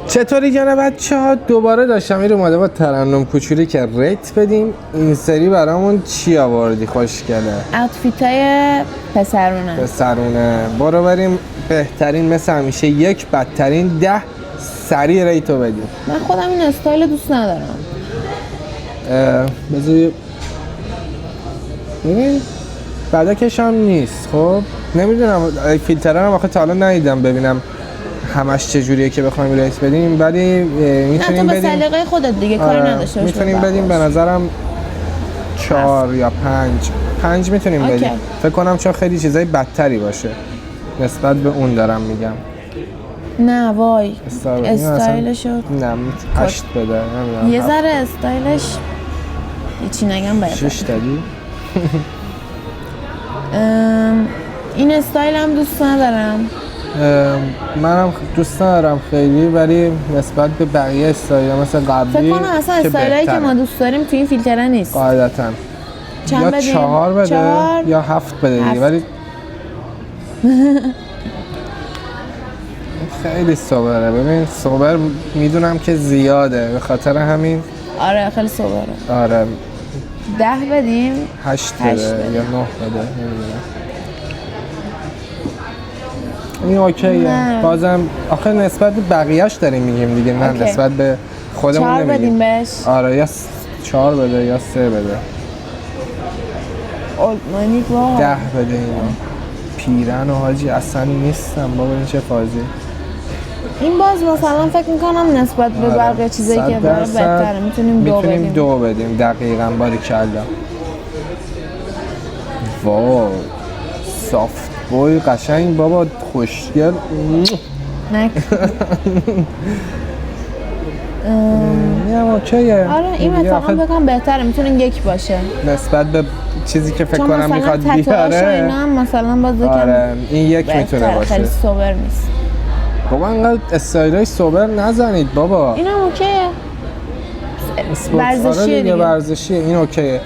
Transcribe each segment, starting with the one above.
چطوری جناب بچه‌ها؟ دوباره داشتم این اومده با ترنم کوچولی که ریت بدیم. این سری برامون چی آوردی خوشگله؟ اوتفیتای پسرونه. برو بریم بهترین مثل همیشه یک، بدترین 10 سری ریتو بدیم. من خودم این استایل دوست ندارم. بذاری ببین بدکش هم نیست. خب نمیدونم فیلترها هم آخه تا حالا ندیدم ببینم همش چجوریه که بخوایم ریت بدیم، ولی میتونیم بدیم. نه تو به سلیقه خودت دیگه کاری نداشته باش. میتونیم بدیم به نظرم 4 یا 5 میتونیم بدیم. فکر کنم چون خیلی چیزای بدتری باشه نسبت به اون دارم میگم. نه وای استایلشو نه 8 بده. نمیدونم یه ذره استایلش هیچی نگم بهتر. 6 دادی؟ این استایل هم دوست ندارم. منم دوست ندارم خیلی، ولی نسبت به بقیه استایل مثل قبلی فکر کنم اصلا استایلایی که ما دوست داریم توی این فیلتره نیست قاعدتاً. یا بدیم؟ 4 بده یا 7 بده دیگه، ولی خیلی سوبره. ببین سوبر میدونم که زیاده، به خاطر همین آره خیلی سوبره. آره 10 بدیم 8 بده یا 9 بده نمیدونم. این اوکیه بازم، آخه نسبت به بقیه‌اش داریم میگیم دیگه، نه نسبت به خودمون نمیگیم. 4 بدیم بهش. آره یا 4 بده یا 3 بده. اولدمانی با 10 بده. اینا پیرن و حاجی اصلا نیستم بابا، این چه فازی. این باز مثلا فکر میکنم نسبت به بقیه چیزایی که داره بهتره. میتونیم 2 بدیم دقیقاً. باریکلا. واو سافت بوی قشنگ بابا، خوشگل. نه اینم اوکیه. آره این مثلا بگم بهتره، میتونه 1 باشه نسبت به چیزی که فکر کنم میخواد بیاره. چون مثلا اینا هم مثلا باز آره این 1 میتونه باشه. خیلی سوبر نیست بابا. انقدر استایلای سوبر نزنید بابا. اینم اوکیه. ورزشیه دیگه. ورزشیه این اوکیه.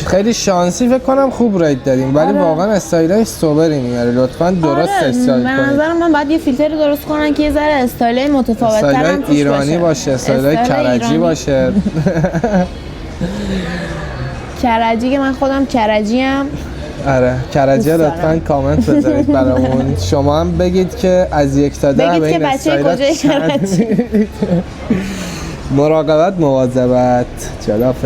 خیلی شانسی فکر کنم خوب ریت دادیم، ولی واقعا استایلای سوبری میاره. لطفاً درست استایل کنید. به نظر من باید یه فیلتر درست کنن که یه ذره استایلای متفاوت‌تر استایلای ایرانی باشه، استایلای کرجی باشه. کرجی که من خودم کرجیم. آره کرجی لطفاً کامنت بذارید برامون. شما هم بگید که از 1 تا 10 به این استایلات مراقبت مواظبت. خداحافظ.